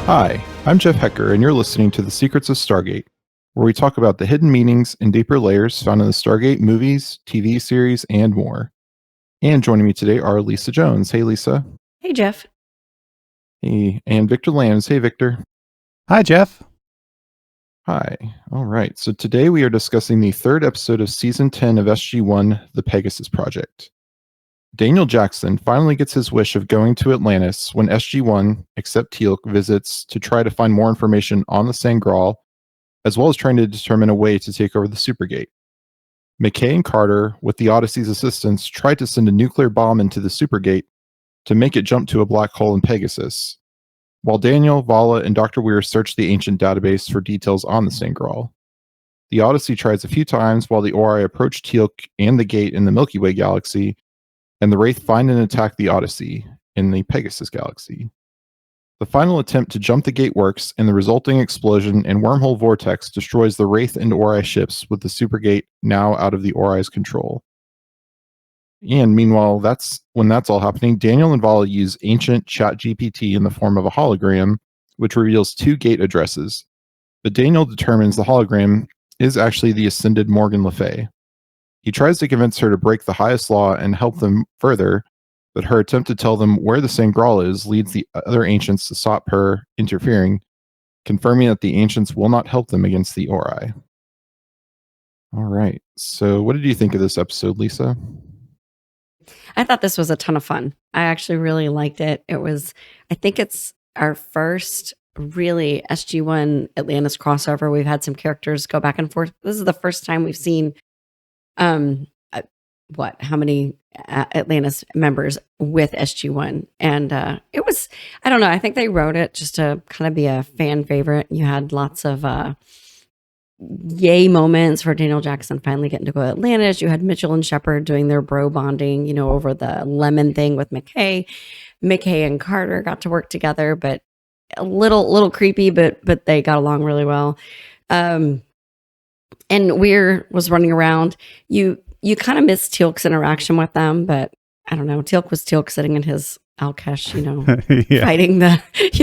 Hi, I'm Jeff Hecker, and you're listening to The Secrets of Stargate, where we talk about the hidden meanings and deeper layers found in the Stargate movies, TV series, and more. And joining me today are Lisa Jones. Hey, Lisa. Hey, Jeff. Hey, and Victor Lambs. Hey, Victor. Hi, Jeff. Hi. All right. So today we are discussing the third episode of Season 10 of SG-1, The Pegasus Project. Daniel Jackson finally gets his wish of going to Atlantis when SG-1, except Teal'c, visits to try to find more information on the Sangral, as well as trying to determine a way to take over the Supergate. McKay and Carter, with the Odyssey's assistance, tried to send a nuclear bomb into the Supergate to make it jump to a black hole in Pegasus, while Daniel, Vala, and Dr. Weir search the ancient database for details on the Sangral. The Odyssey tries a few times while the Ori approach Teal'c and the gate in the Milky Way galaxy, and the Wraith find and attack the Odyssey in the Pegasus galaxy. The final attempt to jump the gate works, and the resulting explosion and wormhole vortex destroys the Wraith and Ori ships, with the Supergate now out of the Ori's control. And meanwhile, when that's all happening, Daniel and Vala use ancient ChatGPT in the form of a hologram, which reveals two gate addresses. But Daniel determines the hologram is actually the ascended Morgan Le Fay. He tries to convince her to break the highest law and help them further, but her attempt to tell them where the Sangral is leads the other ancients to stop her interfering, confirming that the ancients will not help them against the Ori. All right. So what did you think of this episode, Lisa? I thought this was a ton of fun. I actually really liked it. I think it's our first really SG-1 Atlantis crossover. We've had some characters go back and forth. This is the first time we've seen, how many Atlantis members with SG-1. And it was, I don't know, I think they wrote it just to kind of be a fan favorite. You had lots of yay moments for Daniel Jackson finally getting to go to Atlantis. You had Mitchell and Shepard doing their bro bonding, over the lemon thing with McKay. McKay and Carter got to work together, but a little creepy, but they got along really well. And Weir was running around. You kind of missed Teal'c's interaction with them, but I don't know. Teal'c was Teal'c sitting in his Alkesh, Yeah. fighting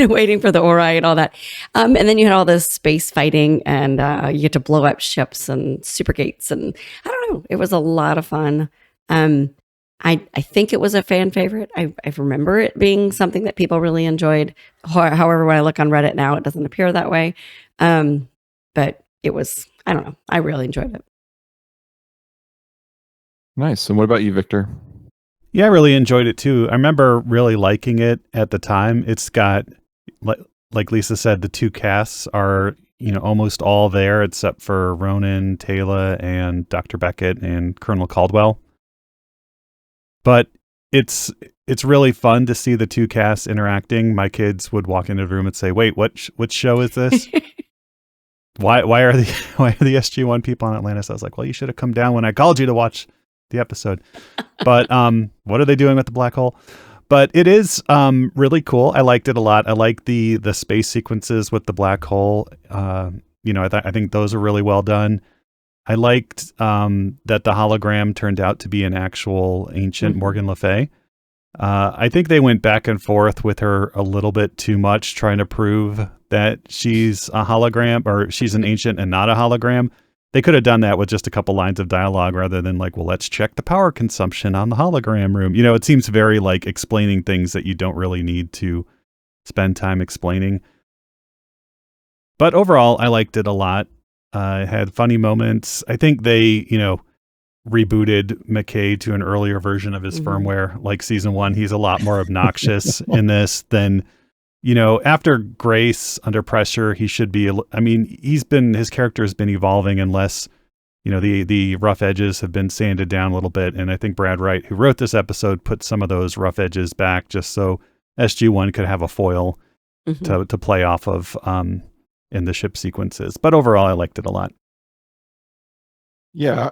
waiting for the Ori and all that. And then you had all this space fighting, and you get to blow up ships and supergates, and I don't know. It was a lot of fun. I think it was a fan favorite. I remember it being something that people really enjoyed. However, when I look on Reddit now, it doesn't appear that way. But it was, I don't know. I really enjoyed it. Nice. And what about you, Victor? Yeah, I really enjoyed it too. I remember really liking it at the time. It's got, like Lisa said, the two casts are, almost all there except for Ronan, Teal'c, and Dr. Beckett and Colonel Caldwell. But it's really fun to see the two casts interacting. My kids would walk into the room and say, "Wait, what show is this? Why are the SG-1 people on Atlantis?" I was like, "Well, you should have come down when I called you to watch the episode." But what are they doing with the black hole? But it is really cool. I liked it a lot. I like the space sequences with the black hole. I think those are really well done. I liked that the hologram turned out to be an actual ancient Morgan Le Fay. I think they went back and forth with her a little bit too much, trying to prove that she's a hologram or she's an ancient and not a hologram. They could have done that with just a couple lines of dialogue rather than like, well, let's check the power consumption on the hologram room. It seems very like explaining things that you don't really need to spend time explaining. But overall, I liked it a lot. It had funny moments. I think they, rebooted McKay to an earlier version of his firmware. Like season 1, he's a lot more obnoxious in this than... after Grace, under pressure, he should be, his character has been evolving unless, the rough edges have been sanded down a little bit. And I think Brad Wright, who wrote this episode, put some of those rough edges back just so SG-1 could have a foil to play off of in the ship sequences. But overall, I liked it a lot. Yeah,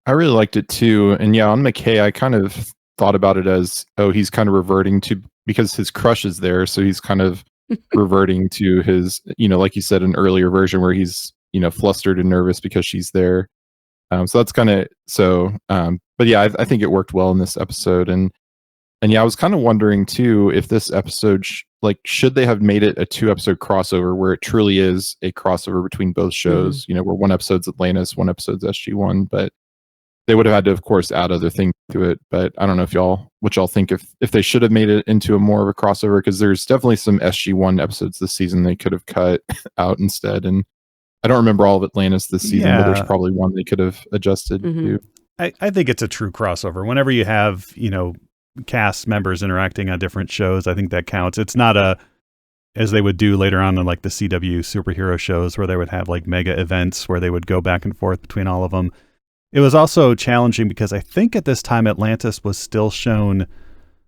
I really liked it too. And yeah, on McKay, I kind of thought about it as, he's kind of reverting to, because his crush is there, so he's kind of reverting to his, like you said, an earlier version where he's, flustered and nervous because she's there. So that's kind of, but yeah, I think it worked well in this episode. And And yeah, I was kind of wondering too if this episode, should they have made it a 2-episode crossover where it truly is a crossover between both shows? You know, where one episode's Atlantis, one episode's SG1, but they would have had to, of course, add other things to it. But I don't know what y'all think if they should have made it into a more of a crossover, because there's definitely some SG1 episodes this season they could have cut out instead. And I don't remember all of Atlantis this season, but there's probably one they could have adjusted to. I think it's a true crossover. Whenever you have, cast members interacting on different shows, I think that counts. It's not as they would do later on in like the CW superhero shows where they would have like mega events where they would go back and forth between all of them. It was also challenging because I think at this time Atlantis was still shown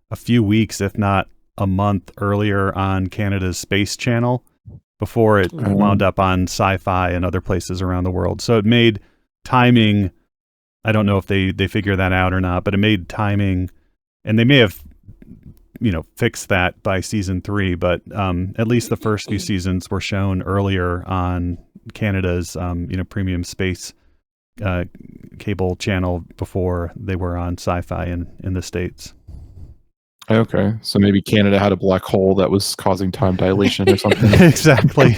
a few weeks, if not a month earlier on Canada's Space Channel before it wound up on Sci-Fi and other places around the world. So it made timing, I don't know if they figure that out or not, but it made timing, and they may have fixed that by season 3, but at least the first few seasons were shown earlier on Canada's premium space cable channel before they were on Sci-Fi in the States. Okay, so maybe Canada had a black hole that was causing time dilation or something. Exactly.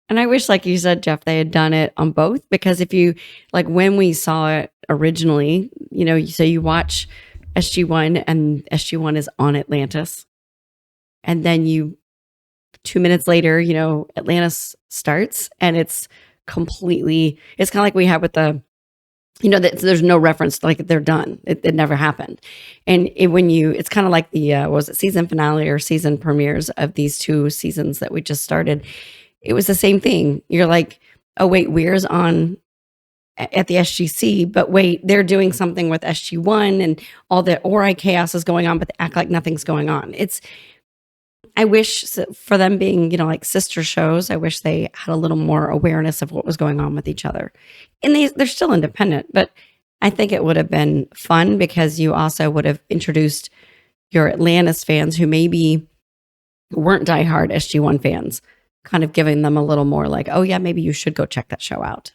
And I wish, like you said, Jeff, they had done it on both, because if you, like when we saw it originally, so you watch SG1 and SG1 is on Atlantis. And then 2 minutes later, Atlantis starts and it's kind of like we have with the, there's no reference, like they're done. It never happened. And it's kind of like the, was it season finale or season premieres of these 2 seasons that we just started. It was the same thing. You're like, oh wait, Weir's on at the SGC, but wait, they're doing something with SG1 and all the Ori chaos is going on, but they act like nothing's going on. I wish for them being, like sister shows, I wish they had a little more awareness of what was going on with each other. And they're still independent, but I think it would have been fun because you also would have introduced your Atlantis fans who maybe weren't diehard SG1 fans, kind of giving them a little more like, oh yeah, maybe you should go check that show out.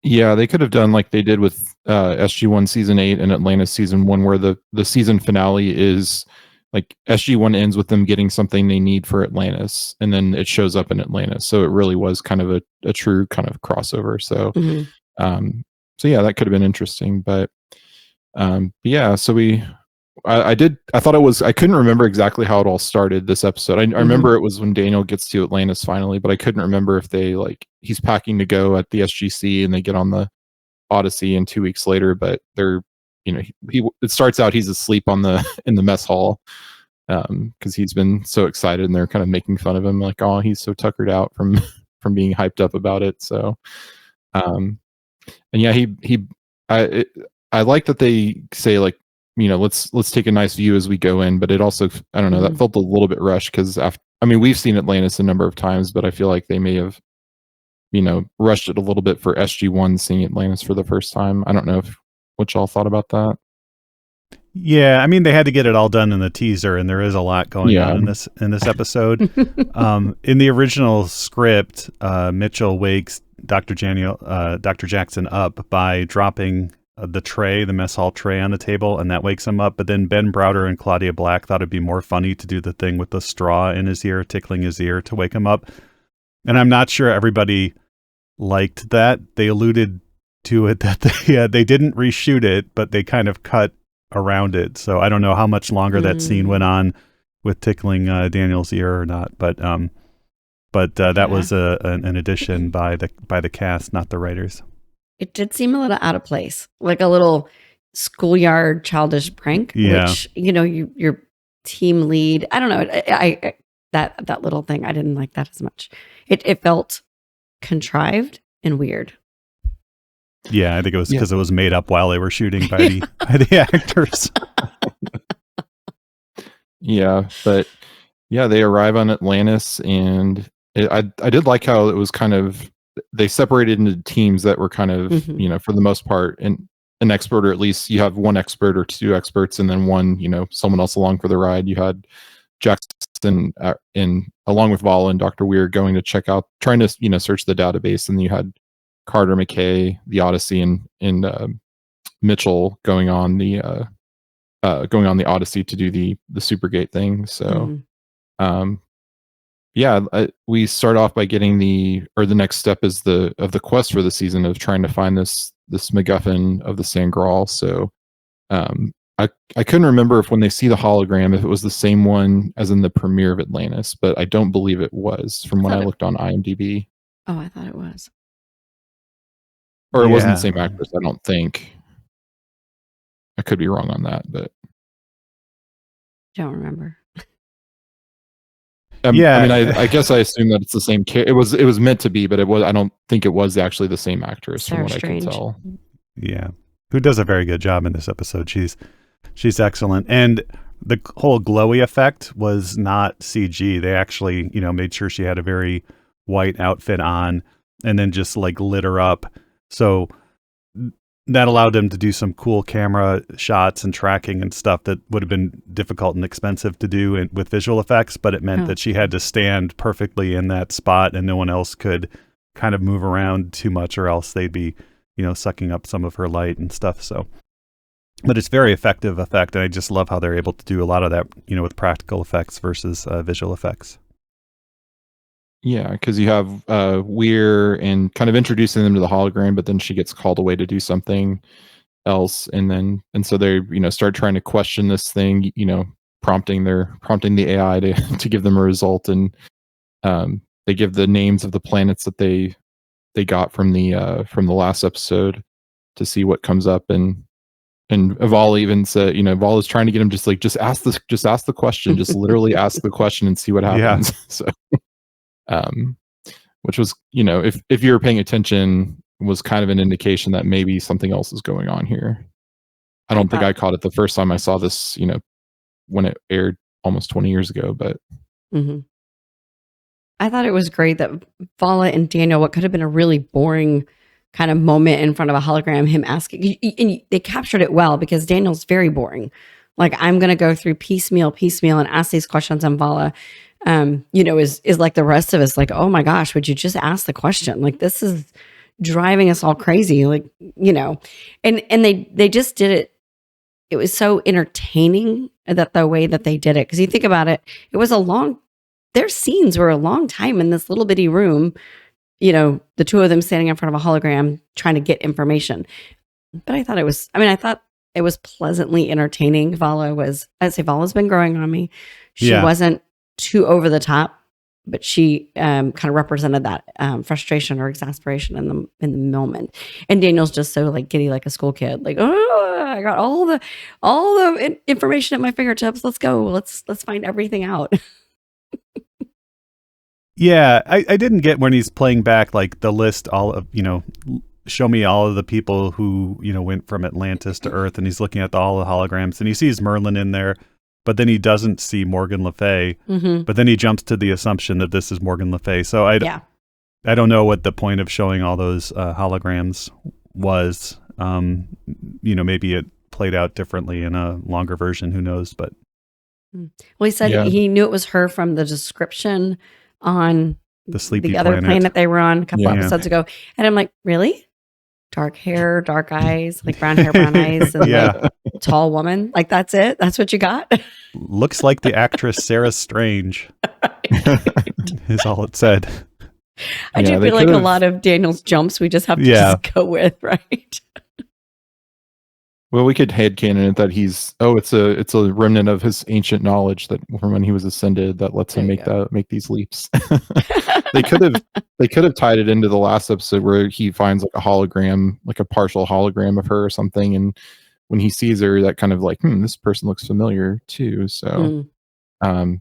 Yeah, they could have done like they did with SG1 season 8 and Atlantis season 1, where the season finale is like SG1 ends with them getting something they need for Atlantis, and then it shows up in Atlantis. So it really was kind of a true kind of crossover. So, so yeah, that could have been interesting. But yeah, so I thought it was, I couldn't remember exactly how it all started this episode. I remember it was when Daniel gets to Atlantis finally, but I couldn't remember if they he's packing to go at the SGC and they get on the Odyssey and 2 weeks later, but they're, it starts out he's asleep in the mess hall because he's been so excited and they're kind of making fun of him like, oh, he's so tuckered out from being hyped up about it. So, and yeah, I like that they say like, let's take a nice view as we go in, but it also, I don't know, that felt a little bit rushed because we've seen Atlantis a number of times, but I feel like they may have, rushed it a little bit for SG1 seeing Atlantis for the first time. I don't know what y'all thought about that. Yeah, they had to get it all done in the teaser, and there is a lot going on in this episode. In the original script, Mitchell wakes Dr. Jackson up by dropping the mess hall tray on the table, and that wakes him up. But then Ben Browder and Claudia Black thought it'd be more funny to do the thing with the straw in his ear, tickling his ear to wake him up. And I'm not sure everybody liked that. They alluded to it that they didn't reshoot it, but they kind of cut around it. So I don't know how much longer that scene went on with tickling Daniel's ear or not. But that was an addition by the cast, not the writers. It did seem a little out of place, like a little schoolyard childish prank, which, your team lead, I don't know. I that little thing, I didn't like that as much. It felt contrived and weird. Yeah, I think it was because it was made up while they were shooting by the actors. Yeah, but yeah, they arrive on Atlantis, and I did like how it was kind of, they separated into teams that were kind of, for the most part, and an expert, or at least you have one expert or 2 experts, and then one, someone else along for the ride. You had Jackson along with Vala and Dr. Weir going to check out, trying to, search the database, and you had Carter, McKay, the Odyssey, and Mitchell going on the Odyssey to do the Supergate thing. So, we start off by getting the next step is the quest for the season of trying to find this MacGuffin of the Sangral. So, I couldn't remember if when they see the hologram, if it was the same one as in the premiere of Atlantis, but I don't believe it was from when I looked on IMDb. Oh, I thought it was. Or it wasn't the same actress, I don't think. I could be wrong on that, but Don't remember. I mean, I guess I assume that it's the same. It was meant to be, but it was. I don't think it was actually the same actress from what I can tell. Yeah, who does a very good job in this episode. She's excellent, and the whole glowy effect was not CG. They actually, made sure she had a very white outfit on, and then just like lit her up. So that allowed them to do some cool camera shots and tracking and stuff that would have been difficult and expensive to do with visual effects, but it meant that she had to stand perfectly in that spot and no one else could kind of move around too much or else they'd be, sucking up some of her light and stuff. So, but it's very effective effect. And I just love how they're able to do a lot of that, with practical effects versus visual effects. Yeah, because you have Weir and kind of introducing them to the hologram, but then she gets called away to do something else, and so they start trying to question this thing, prompting the AI to give them a result, and they give the names of the planets that they got from the last episode to see what comes up, and Vala even said, Vala's trying to get him just ask the question, just literally ask the question and see what happens. Yeah. So. Which was, if you were paying attention, was kind of an indication that maybe something else is going on here. I don't think I caught it the first time I saw this, when it aired almost 20 years ago, but. I thought it was great that Vala and Daniel, what could have been a really boring kind of moment in front of a hologram, him asking, and they captured it well because Daniel's very boring. Like, I'm going to go through piecemeal and ask these questions, and Vala, is like the rest of us, like, oh my gosh, would you just ask the question? Like, this is driving us all crazy. Like, and they just did it. It was so entertaining that the way that they did it. Cause you think about it, their scenes were a long time in this little bitty room, the two of them standing in front of a hologram trying to get information. But I thought it was pleasantly entertaining. Vala's been growing on me. She wasn't too over the top, but she kind of represented that frustration or exasperation in the moment. And Daniel's just so like giddy, like a school kid, like, oh, I got all the information at my fingertips. Let's go. Let's find everything out. Yeah, I didn't get when he's playing back like the list, all of show me all of the people who went from Atlantis to Earth, and he's looking at all the holograms, and he sees Merlin in there. But then he doesn't see Morgan Le Fay. But then he jumps to the assumption that this is Morgan Le Fay. So I don't know what the point of showing all those holograms was. Maybe it played out differently in a longer version. Who knows? But well, he said he knew it was her from the description on the other planet they were on a couple episodes ago. And I'm like, really? Dark hair, dark eyes, like brown hair, brown eyes, and like tall woman. Like, that's it? That's what you got? Looks like the actress Sarah Strange is all it said. I do feel like a lot of Daniel's jumps we just have to just go with, right? Well, we could headcanon it that it's a remnant of his ancient knowledge that from when he was ascended that lets him make these leaps. They could have tied it into the last episode where he finds like a hologram, like a partial hologram of her or something, and when he sees her, that kind of like, this person looks familiar too. So, and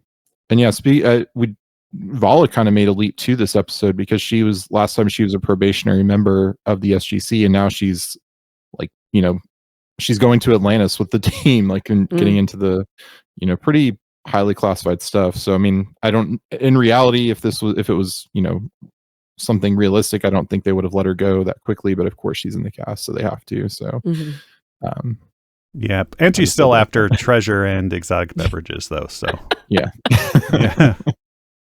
Vala kind of made a leap to this episode because last time she was a probationary member of the SGC, and now she's like, she's going to Atlantis with the team, like, and getting into the, pretty highly classified stuff. So, I mean, in reality, if it was, something realistic, I don't think they would have let her go that quickly, but of course she's in the cast, so they have to. So, yeah. And she's still after treasure and exotic beverages though. So yeah.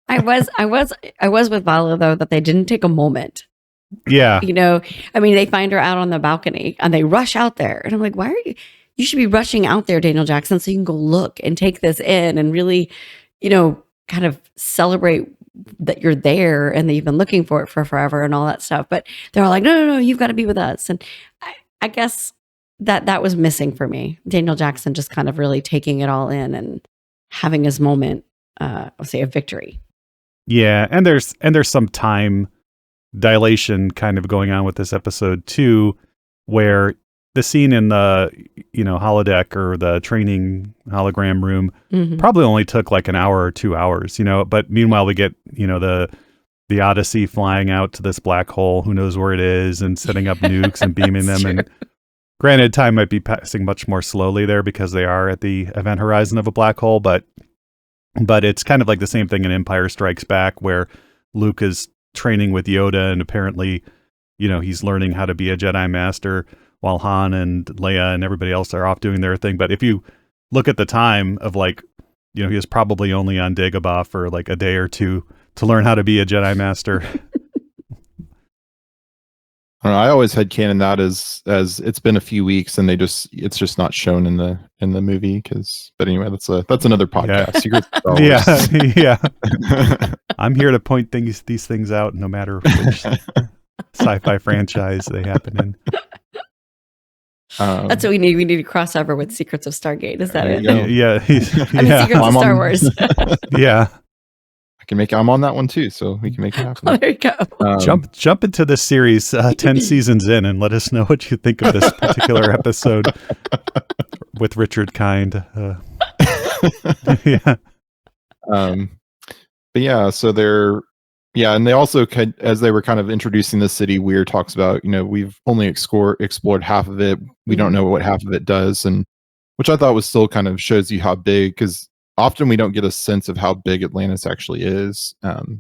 I was with Vala though, that they didn't take a moment Yeah. I mean, they find her out on the balcony and they rush out there. And I'm like, why are you should be rushing out there, Daniel Jackson, so you can go look and take this in and really, kind of celebrate that you're there and that you've been looking for it for forever and all that stuff. But they're all like, no, you've got to be with us. And I guess that was missing for me. Daniel Jackson just kind of really taking it all in and having his moment, I'll say, of victory. Yeah, and there's some time dilation kind of going on with this episode too, where the scene in the holodeck or the training hologram room probably only took like an hour or 2 hours, but meanwhile we get the Odyssey flying out to this black hole, who knows where it is, and setting up nukes and beaming them. True. And granted, time might be passing much more slowly there because they are at the event horizon of a black hole, but it's kind of like the same thing in Empire Strikes Back, where Luke is training with Yoda and apparently, he's learning how to be a Jedi Master while Han and Leia and everybody else are off doing their thing. But if you look at the time of he was probably only on Dagobah for like a day or two to learn how to be a Jedi Master. I don't know, I always had canon that as it's been a few weeks and it's just not shown in the movie but anyway, that's another podcast. Yeah. I'm here to point these things out no matter which sci-fi franchise they happen in. That's what we need. We need to cross over with Secrets of Stargate. Is that it? Yeah. Secrets of Star Wars. Yeah. I'm on that one too, so we can make it happen. There you go. Jump into this series 10 seasons in and let us know what you think of this particular episode with Richard Kind. Yeah. But yeah, so and they also, as they were kind of introducing the city, Weir talks about, we've only explored half of it. We don't know what half of it does, and which I thought was still kind of shows you how big, because often we don't get a sense of how big Atlantis actually is.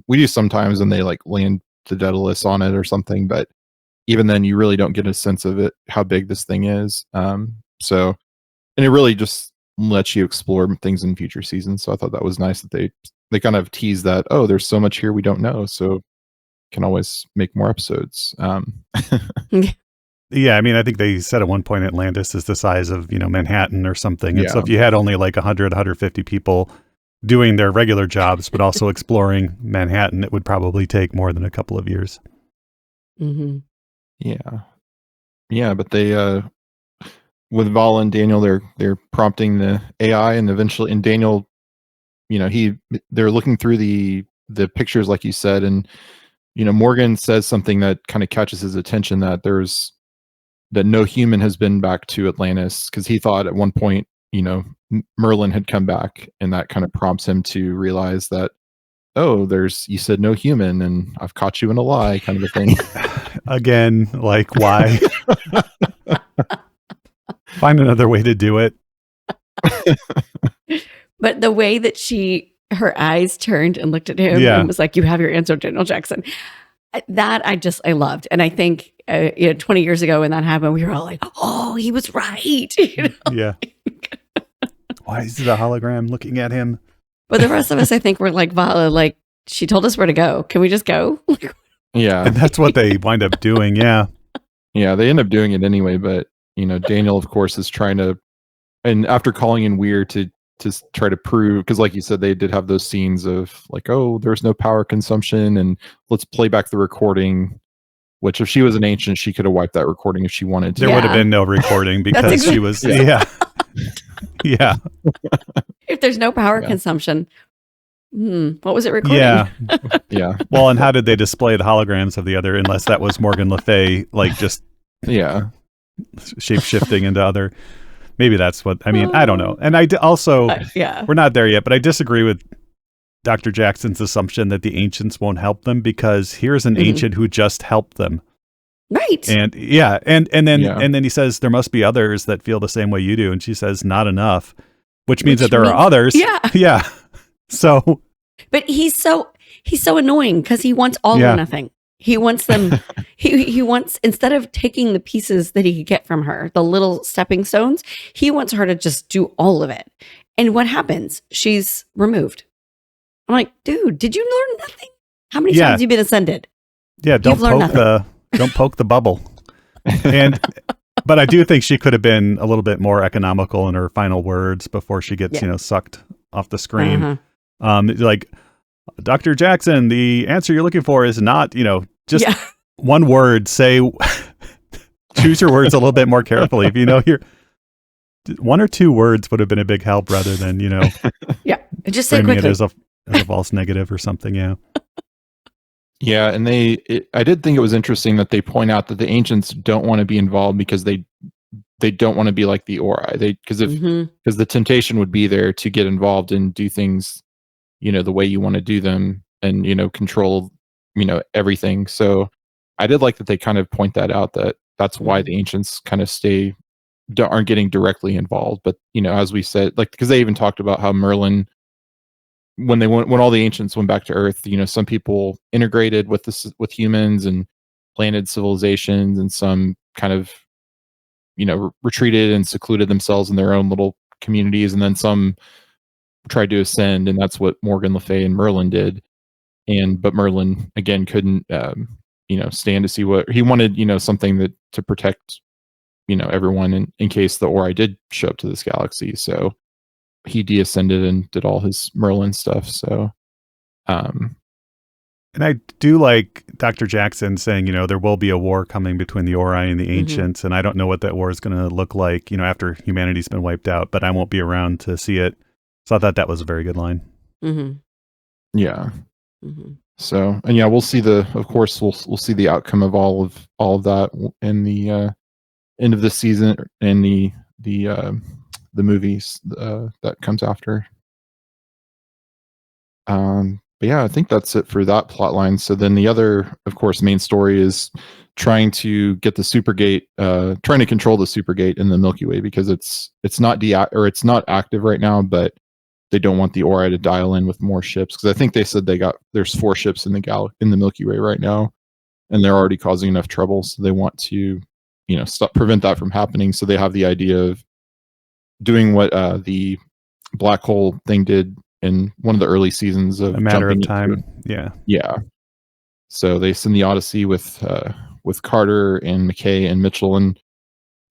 We do sometimes when they like land the Daedalus on it or something, but even then you really don't get a sense of it, how big this thing is. And it really just lets you explore things in future seasons. So I thought that was nice that they kind of tease that, oh, there's so much here we don't know, so can always make more episodes. Yeah, I mean, I think they said at one point Atlantis is the size of, Manhattan or something. And so if you had only like 100, 150 people doing their regular jobs, but also exploring Manhattan, it would probably take more than a couple of years. Mm-hmm. Yeah, but they, with Vala and Daniel, they're prompting the AI, and eventually, and Daniel, they're looking through the pictures, like you said, and, Morgan says something that kind of catches his attention, that no human has been back to Atlantis, because he thought at one point, Merlin had come back, and that kind of prompts him to realize that, oh, you said no human, and I've caught you in a lie, kind of a thing. Again, like, why? Find another way to do it. But the way that her eyes turned and looked at him and was like, you have your answer, Daniel Jackson. That I loved. And I think, 20 years ago when that happened, we were all like, oh, he was right. Yeah. Why is the hologram looking at him? But the rest of us, I think, were like, Vala, like, she told us where to go. Can we just go? Yeah. And that's what they wind up doing. Yeah. Yeah. They end up doing it anyway. But, Daniel, of course, is trying to, and after calling in Weir to try to prove, because like you said, they did have those scenes of like, oh, there's no power consumption, and let's play back the recording, which if she was an ancient, she could have wiped that recording if she wanted to. There would have been no recording because she was, yeah. If there's no power consumption, what was it recording? Yeah. Well, and how did they display the holograms of the other, unless that was Morgan Le Fay, like just shape-shifting into other. Maybe that's what, I mean, I don't know. And I also, we're not there yet, but I disagree with Dr. Jackson's assumption that the ancients won't help them, because here's an ancient who just helped them. Right. And and then he says, there must be others that feel the same way you do. And she says, not enough, which means that there are others. Yeah. Yeah. So. But he's so annoying, because he wants all or nothing. He wants them, he wants, instead of taking the pieces that he could get from her, the little stepping stones, he wants her to just do all of it. And what happens? She's removed. I'm like, dude, did you learn nothing? How many times have you been ascended? Yeah, don't poke Don't poke the bubble. But I do think she could have been a little bit more economical in her final words before she gets, sucked off the screen. Like, Dr. Jackson, the answer you're looking for is not, just one word. Say, choose your words a little bit more carefully. If you know one or two words would have been a big help rather than, just say framing quickly. it as a false negative or something. Yeah. Yeah, and I did think it was interesting that they point out that the ancients don't want to be involved because they don't want to be like the Ori. Because the temptation would be there to get involved and do things, the way you want to do them, and control, everything. So I did like that they kind of point that out, that's why the ancients kind of aren't getting directly involved. But as we said, like, because they even talked about how Merlin, when all the ancients went back to Earth, some people integrated with humans and planted civilizations, and some kind of retreated and secluded themselves in their own little communities, and then some tried to ascend, and that's what Morgan Le Fay and Merlin did. But Merlin again couldn't stand to see what he wanted, something to protect everyone in case the Ori did show up to this galaxy. So he de-ascended and did all his Merlin stuff. So, and I do like Dr. Jackson saying, there will be a war coming between the Ori and the ancients, and I don't know what that war is going to look like, after humanity's been wiped out, but I won't be around to see it. So I thought that was a very good line. Yeah. So, and we'll see of course, we'll see the outcome of all of that in the end of the season, and the movies that comes after. But I think that's it for that plot line. So then the other, of course, main story is trying to get the Supergate, trying to control the Supergate in the Milky Way, because it's not it's not active right now, but they don't want the Ori to dial in with more ships, because I think they said there's 4 ships in the Milky Way right now, and they're already causing enough trouble. So they want to, prevent that from happening. So they have the idea of doing what the black hole thing did in one of the early seasons of A Matter of Time. Yeah. So they send the Odyssey with Carter and McKay and Mitchell, and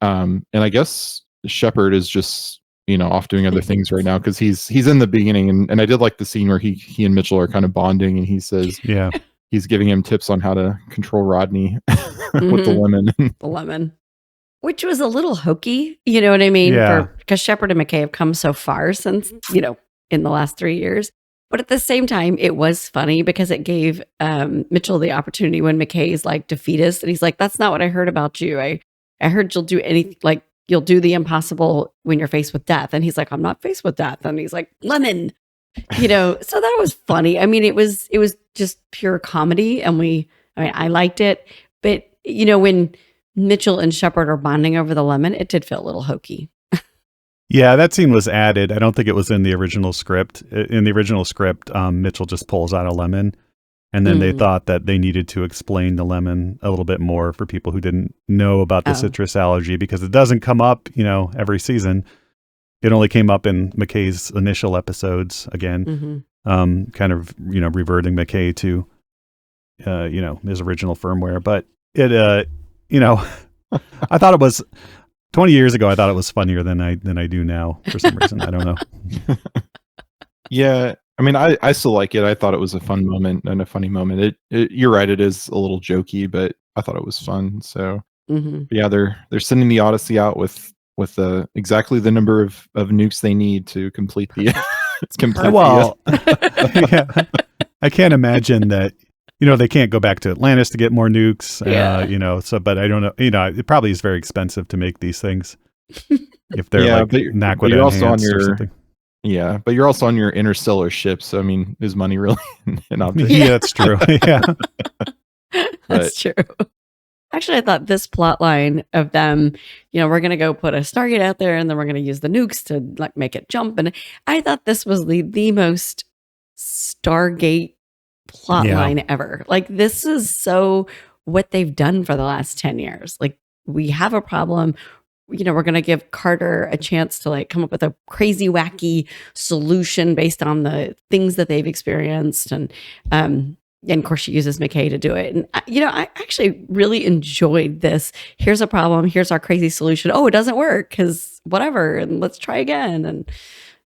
I guess Shepard is just off doing other things right now, because he's in the beginning, and I did like the scene where he and Mitchell are kind of bonding, and he says he's giving him tips on how to control Rodney with the lemon. The lemon. Which was a little hokey, you know what I mean? Yeah. Because Shepard and McKay have come so far since, in the last 3 years. But at the same time, it was funny because it gave Mitchell the opportunity when McKay is like defeatist, and he's like, "That's not what I heard about you. I heard you'll do anything, like you'll do the impossible when you're faced with death." And he's like, "I'm not faced with death." And he's like, "Lemon." So that was funny. I mean, it was just pure comedy, and I liked it. But when Mitchell and Shepard are bonding over the lemon, it did feel a little hokey. Yeah, that scene was added. I don't think it was in the original script. In the original script, Mitchell just pulls out a lemon, and then they thought that they needed to explain the lemon a little bit more for people who didn't know about the citrus allergy, because it doesn't come up, every season. It only came up in McKay's initial episodes again, kind of, reverting McKay to, his original firmware. But it, I thought it was 20 years ago. I thought it was funnier than I do now for some reason. I don't know. Yeah, I mean, I still like it. I thought it was a fun moment and a funny moment. You're right, it is a little jokey, but I thought it was fun. So yeah, they're sending the Odyssey out with exactly the number of nukes they need to complete the. I can't imagine that. They can't go back to Atlantis to get more nukes. But I don't know. It probably is very expensive to make these things if they're but you're also on your, or something. Yeah, but you're also on your interstellar ship. So I mean, is money really an object? Yeah, that's true. Yeah, that's true. Actually, I thought this plot line of them, we're going to go put a Stargate out there, and then we're going to use the nukes to make it jump. And I thought this was the most Stargate plot line ever. Like, this is so what they've done for the last 10 years. Like, we have a problem. We're going to give Carter a chance to come up with a crazy, wacky solution based on the things that they've experienced. And, And of course, she uses McKay to do it. And, I actually really enjoyed this. Here's a problem. Here's our crazy solution. Oh, it doesn't work because whatever. And let's try again. And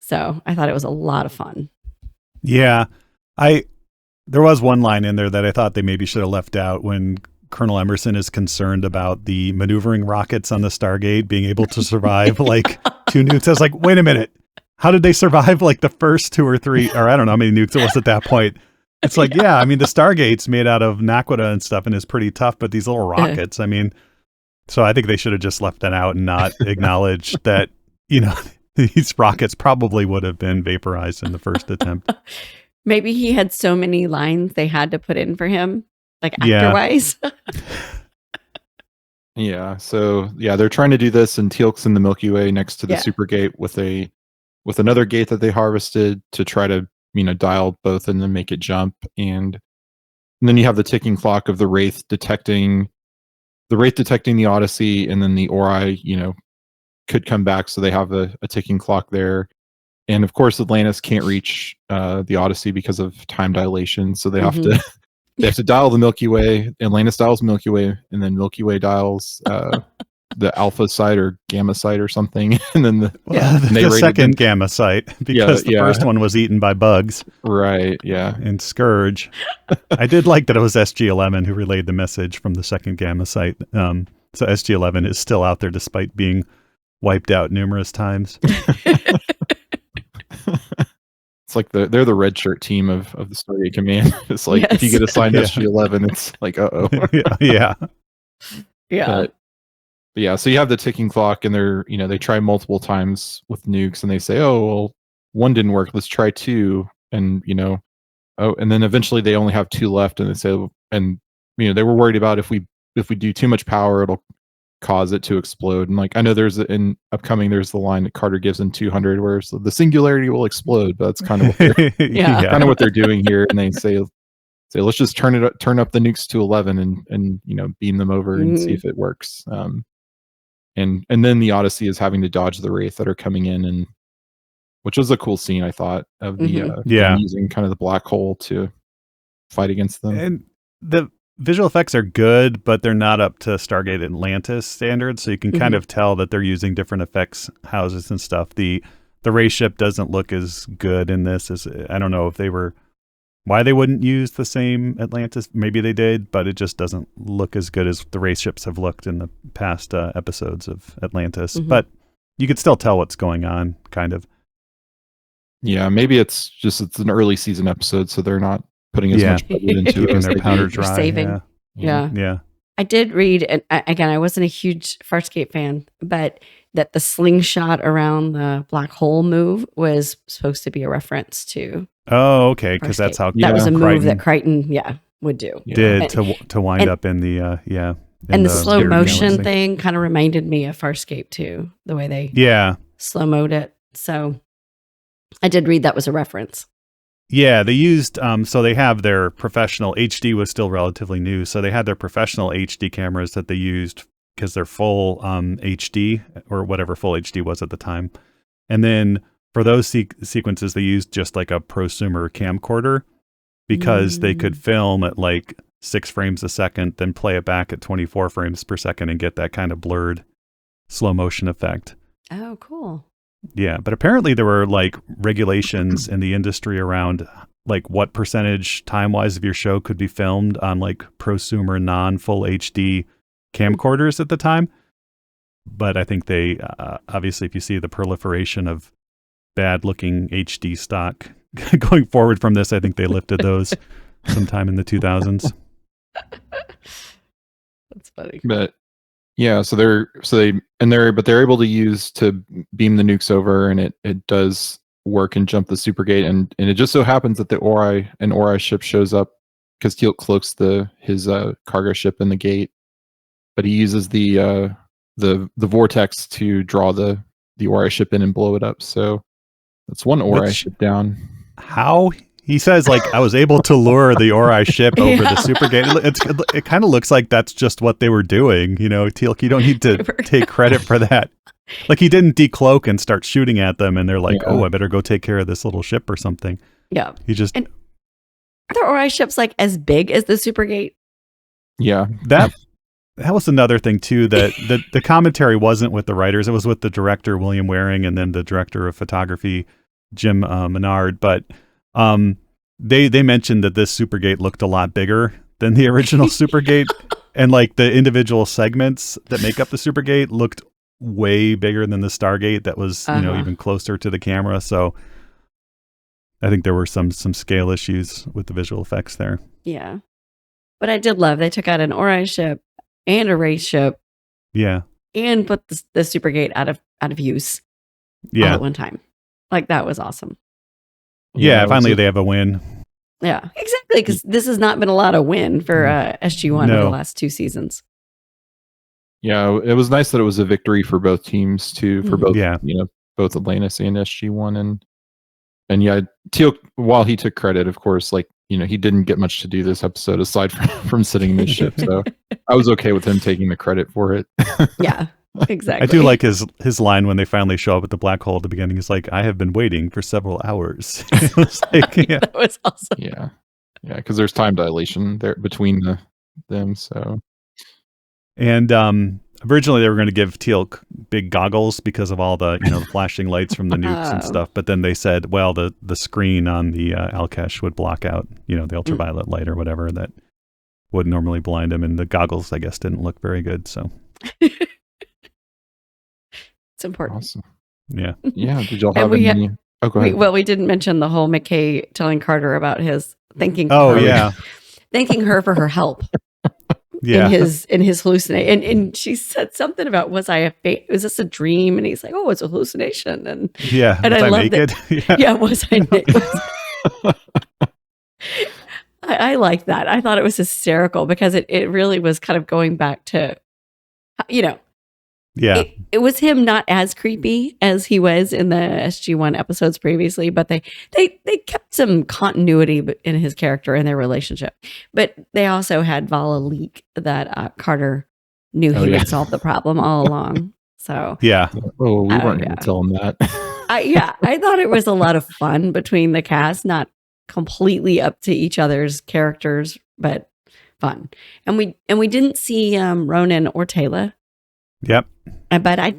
so I thought it was a lot of fun. Yeah. There was one line in there that I thought they maybe should have left out when Colonel Emerson is concerned about the maneuvering rockets on the Stargate being able to survive like 2 nukes. I was like, wait a minute. How did they survive like the first 2 or 3, or I don't know how many nukes it was at that point. It's like, yeah, I mean, the Stargate's made out of naquadah and stuff and is pretty tough, but these little rockets, I mean, so I think they should have just left that out and not acknowledged that, these rockets probably would have been vaporized in the first attempt. Maybe he had so many lines they had to put in for him, like actor-wise. Yeah. So they're trying to do this, and Teal'c's in the Milky Way next to the Supergate with another gate that they harvested to try to dial both and then make it jump, and then you have the ticking clock of the Wraith detecting the Odyssey, and then the Ori could come back, so they have a ticking clock there. And of course Atlantis can't reach the Odyssey because of time dilation, so they have to dial the Milky Way. Atlantis dials Milky Way, and then Milky Way dials the alpha site or gamma site or something, and then the second gamma site, because the first one was eaten by bugs, right? And Scourge. I did like that it was SG-11 who relayed the message from the second gamma site, so SG-11 is still out there despite being wiped out numerous times. It's like they're the red shirt team of the Stargate Command. It's like if you get assigned SG-11, it's like yeah. So you have the ticking clock, and they try multiple times with nukes, and they say, oh well, 1 didn't work, let's try 2, and and then eventually they only have 2 left, and they say, and they were worried about if we do too much power, it'll cause it to explode. And like, I know there's the line that Carter gives in 200 where the singularity will explode, but that's kind of what they're, kind of what they're doing here. And they say let's just turn up the nukes to 11 and beam them over and see if it works. And then the Odyssey is having to dodge the Wraith that are coming in, and which was a cool scene, I thought, of the using kind of the black hole to fight against them. And the visual effects are good, but they're not up to Stargate Atlantis standards, so you can kind of tell that they're using different effects houses and stuff. The Wraith ship doesn't look as good in this as, I don't know if why they wouldn't use the same Atlantis. Maybe they did, but it just doesn't look as good as the Wraith ships have looked in the past episodes of Atlantis. But you could still tell what's going on, kind of. Yeah, maybe it's an early season episode, so they're not putting as much budget into it and their powder dry. Saving. Yeah. I did read, and again, I wasn't a huge Farscape fan, but that the slingshot around the black hole move was supposed to be a reference to. Oh, okay, because that's how that was a move that Crichton, would do. Did to wind up in the and the slow motion thing kind of reminded me of Farscape too, the way they slow-moed it. So I did read that was a reference. Yeah, they used, so they have their professional, HD was still relatively new, so they had their professional HD cameras that they used because they're full HD, or whatever full HD was at the time. And then for those sequences, they used just like a prosumer camcorder because they could film at like 6 frames a second, then play it back at 24 frames per second and get that kind of blurred slow motion effect. Oh, cool. Yeah, but apparently there were like regulations in the industry around like what percentage time-wise of your show could be filmed on like prosumer non-full HD camcorders at the time. But I think they, obviously if you see the proliferation of bad-looking HD stock going forward from this, I think they lifted those sometime in the 2000s. That's funny. But yeah, they're able to use to beam the nukes over, and it does work and jump the Supergate, and it just so happens that the Ori ship shows up because Teal'c cloaks his cargo ship in the gate, but he uses the vortex to draw the Ori ship in and blow it up. So that's one Ori ship down. How? He says, like, I was able to lure the Ori ship over the Supergate. It kind of looks like that's just what they were doing. Teal'c, you don't need to take credit for that. Like, he didn't decloak and start shooting at them, and they're like, oh, I better go take care of this little ship or something. Yeah. He just... Are the Ori ships like as big as the Supergate? Yeah. That was another thing too, that the commentary wasn't with the writers. It was with the director, William Waring, and then the director of photography, Jim Menard. But they mentioned that this Supergate looked a lot bigger than the original Supergate. And like the individual segments that make up the Supergate looked way bigger than the Stargate that was, even closer to the camera. So I think there were some scale issues with the visual effects there. Yeah. But I did love they took out an Ori ship and a Wraith ship. Yeah. And put the Supergate out of use all at one time. Like that was awesome. Yeah, finally they have a win. Yeah, exactly. Because this has not been a lot of win for SG1 over the last 2 seasons. Yeah, it was nice that it was a victory for both teams too, for both both Atlantis and SG1, and yeah, Teal'c, while he took credit, of course, like he didn't get much to do this episode aside from sitting in the ship, so I was okay with him taking the credit for it. Yeah. Exactly. I do like his line when they finally show up at the black hole at the beginning. He's like, "I have been waiting for several hours." It was like, that was awesome. Yeah, because there's time dilation there between them. So, and originally they were going to give Teal'c big goggles because of all the the flashing lights from the nukes and stuff. But then they said, well, the screen on the Alkesh would block out the ultraviolet light or whatever that would normally blind him, and the goggles, I guess, didn't look very good. So. It's important. Awesome. Yeah. Yeah. Did y'all have any? Go ahead. We didn't mention the whole McKay telling Carter about his thanking. Thanking her for her help. Yeah. In his hallucination, and she said something about was this a dream? And he's like, oh, it's a hallucination. And and I loved it. Yeah, was I naked? I like that. I thought it was hysterical because it really was kind of going back to, Yeah. It was him not as creepy as he was in the SG1 episodes previously, but they kept some continuity in his character and their relationship. But they also had Vala leak that Carter knew he would solve the problem all along. So yeah. Oh, we weren't going to tell him that. I thought it was a lot of fun between the cast, not completely up to each other's characters, but fun. And we didn't see Ronan or Teal'c. Yep. But I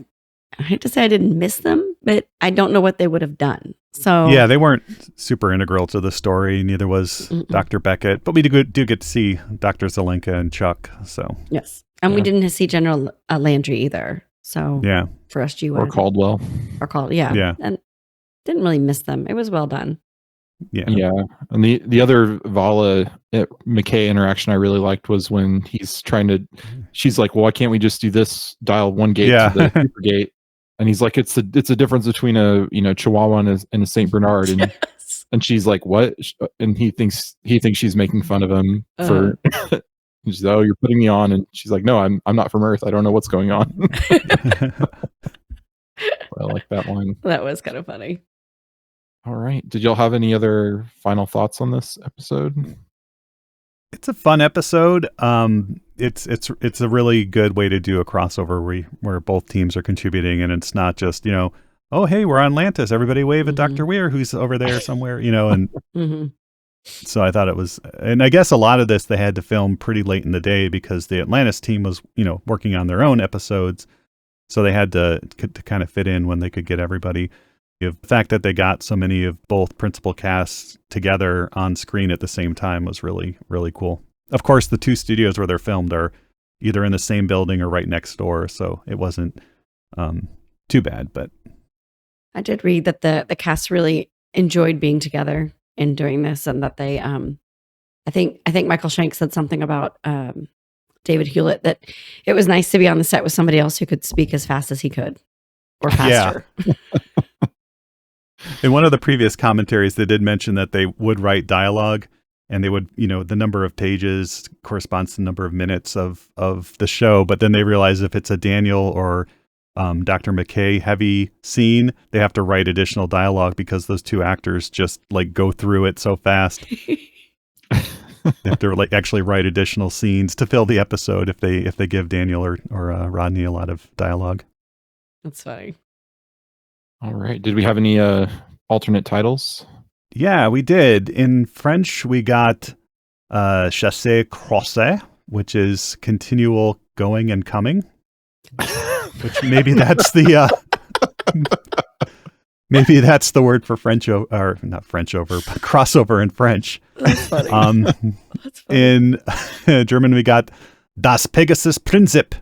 hate to say I didn't miss them, but I don't know what they would have done. So yeah, they weren't super integral to the story. Neither was Dr. Beckett, but we do get to see Dr. Zelenka and Chuck. So yes, and we didn't see General Landry either. So for SG1 or Caldwell and didn't really miss them. It was well done. Yeah. And the other Vala McKay interaction I really liked was when she's like, well, why can't we just do this, dial one gate to the Supergate? And he's like, it's a difference between a Chihuahua and a Saint Bernard. And and she's like, what? And he thinks she's making fun of him for she's like, oh, you're putting me on. And she's like, no, I'm not from Earth. I don't know what's going on. I like that one. That was kind of funny. All right. Did y'all have any other final thoughts on this episode? It's a fun episode. It's a really good way to do a crossover where both teams are contributing, and it's not just oh hey, we're on Atlantis, everybody wave at Dr. Weir who's over there somewhere, and so I thought it was, and I guess a lot of this they had to film pretty late in the day because the Atlantis team was working on their own episodes, so they had to kind of fit in when they could get everybody. The fact that they got so many of both principal casts together on screen at the same time was really, really cool. Of course, the 2 studios where they're filmed are either in the same building or right next door, so it wasn't too bad. But I did read that the cast really enjoyed being together and doing this, and that they, I think Michael Shank said something about David Hewlett that it was nice to be on the set with somebody else who could speak as fast as he could, or faster. Yeah. In one of the previous commentaries, they did mention that they would write dialogue, and they would, the number of pages corresponds to the number of minutes of the show. But then they realize if it's a Daniel or Dr. McKay heavy scene, they have to write additional dialogue because those 2 actors just like go through it so fast. They have to actually write additional scenes to fill the episode if they give Daniel or Rodney a lot of dialogue. That's funny. All right. Did we have any alternate titles? Yeah, we did. In French, we got chassé croisé, which is continual going and coming. Which maybe that's the maybe that's the word for French or not French over, but crossover in French. That's funny. That's funny. In German, we got das Pegasus Prinzip,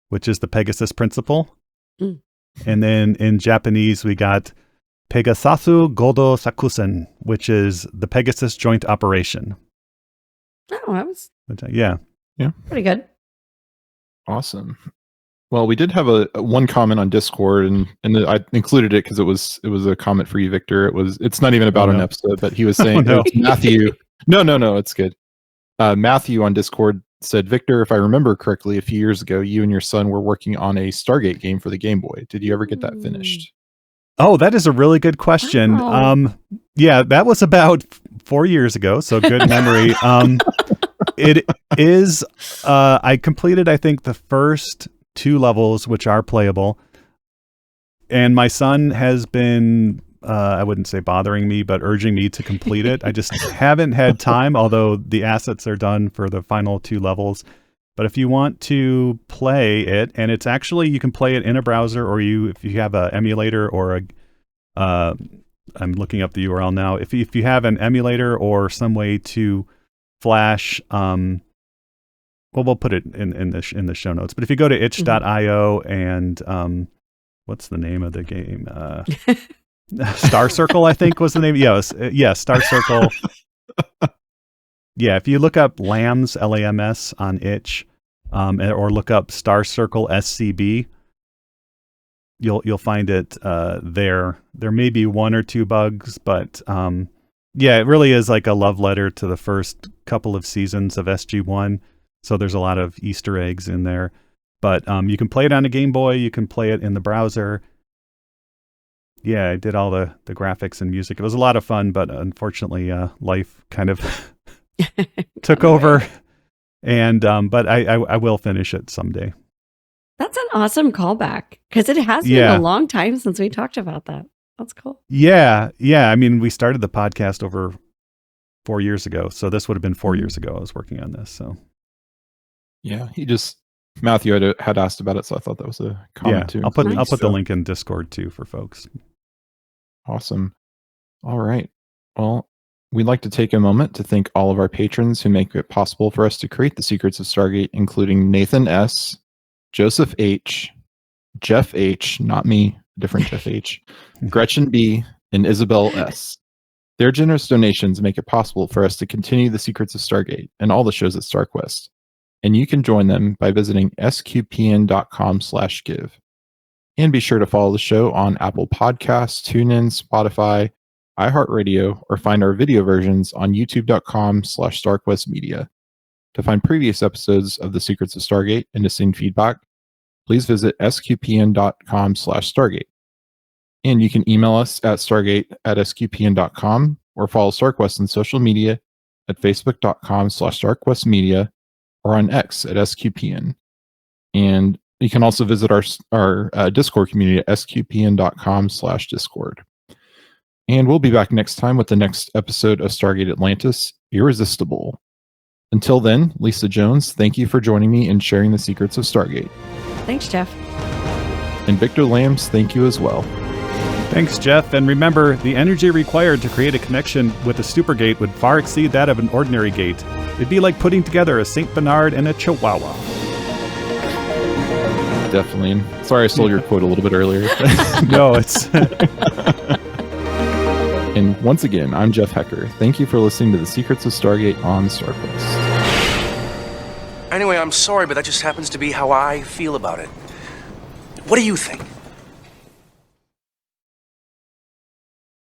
which is the Pegasus principle. Mm. And then in Japanese, we got Pegasasu Godo Sakusen, which is the Pegasus joint operation. Oh, that was Yeah. pretty good. Awesome. Well, we did have a one comment on Discord, and I included it because it was a comment for you, Victor. It's not even about an episode, but he was saying it's Matthew. No, it's good. Matthew on Discord said, Victor, if I remember correctly, a few years ago, you and your son were working on a Stargate game for the Game Boy. Did you ever get that finished? Oh, that is a really good question. Wow. Yeah, that was about 4 years ago, so good memory. It is, I completed, I think, the first 2 levels, which are playable. And my son has been, I wouldn't say bothering me, but urging me to complete it. I just haven't had time, although the assets are done for the final 2 levels. But if you want to play it, and it's actually, you can play it in a browser, or if you have an emulator or I'm looking up the URL now. If you have an emulator or some way to flash, we'll put it in the show notes. But if you go to itch.io and what's the name of the game? Star Circle, I think was the name. Yeah, Star Circle. Yeah, if you look up LAMS, LAMS on itch, or look up Star Circle SCB, you'll find it there. There may be 1 or 2 bugs, but yeah, it really is like a love letter to the first couple of seasons of SG-1. So there's a lot of Easter eggs in there. But you can play it on a Game Boy. You can play it in the browser. Yeah, I did all the graphics and music. It was a lot of fun, but unfortunately, life kind of took over. And but I will finish it someday. That's an awesome callback, because it has been a long time since we talked about that. That's cool. Yeah. I mean, we started the podcast over 4 years ago, so this would have been 4 years ago I was working on this. So yeah, Matthew had asked about it, so I thought that was a comment too. I'll put the link in Discord too for folks. Awesome. All right. Well, we'd like to take a moment to thank all of our patrons who make it possible for us to create the Secrets of Stargate, including Nathan S., Joseph H., Jeff H., not me, different Jeff H., Gretchen B., and Isabel S. Their generous donations make it possible for us to continue the Secrets of Stargate and all the shows at StarQuest. And you can join them by visiting sqpn.com/give. And be sure to follow the show on Apple Podcasts, TuneIn, Spotify, iHeartRadio, or find our video versions on youtube.com/StarQuestMedia. To find previous episodes of The Secrets of Stargate and to send feedback, please visit sqpn.com/Stargate. And you can email us at stargate@sqpn.com or follow StarQuest on social media at facebook.com/StarQuestMedia or on X at SQPN. And you can also visit our Discord community at sqpn.com/Discord. And we'll be back next time with the next episode of Stargate Atlantis, Irresistible. Until then, Lisa Jones, thank you for joining me and sharing the secrets of Stargate. Thanks, Jeff. And Victor Lambs, thank you as well. Thanks, Jeff. And remember, the energy required to create a connection with a supergate would far exceed that of an ordinary gate. It'd be like putting together a St. Bernard and a Chihuahua. Definitely. Sorry I stole your quote a little bit earlier. No, it's... And once again, I'm Jeff Hecker. Thank you for listening to The Secrets of Stargate on StarQuest. Anyway, I'm sorry, but that just happens to be how I feel about it. What do you think?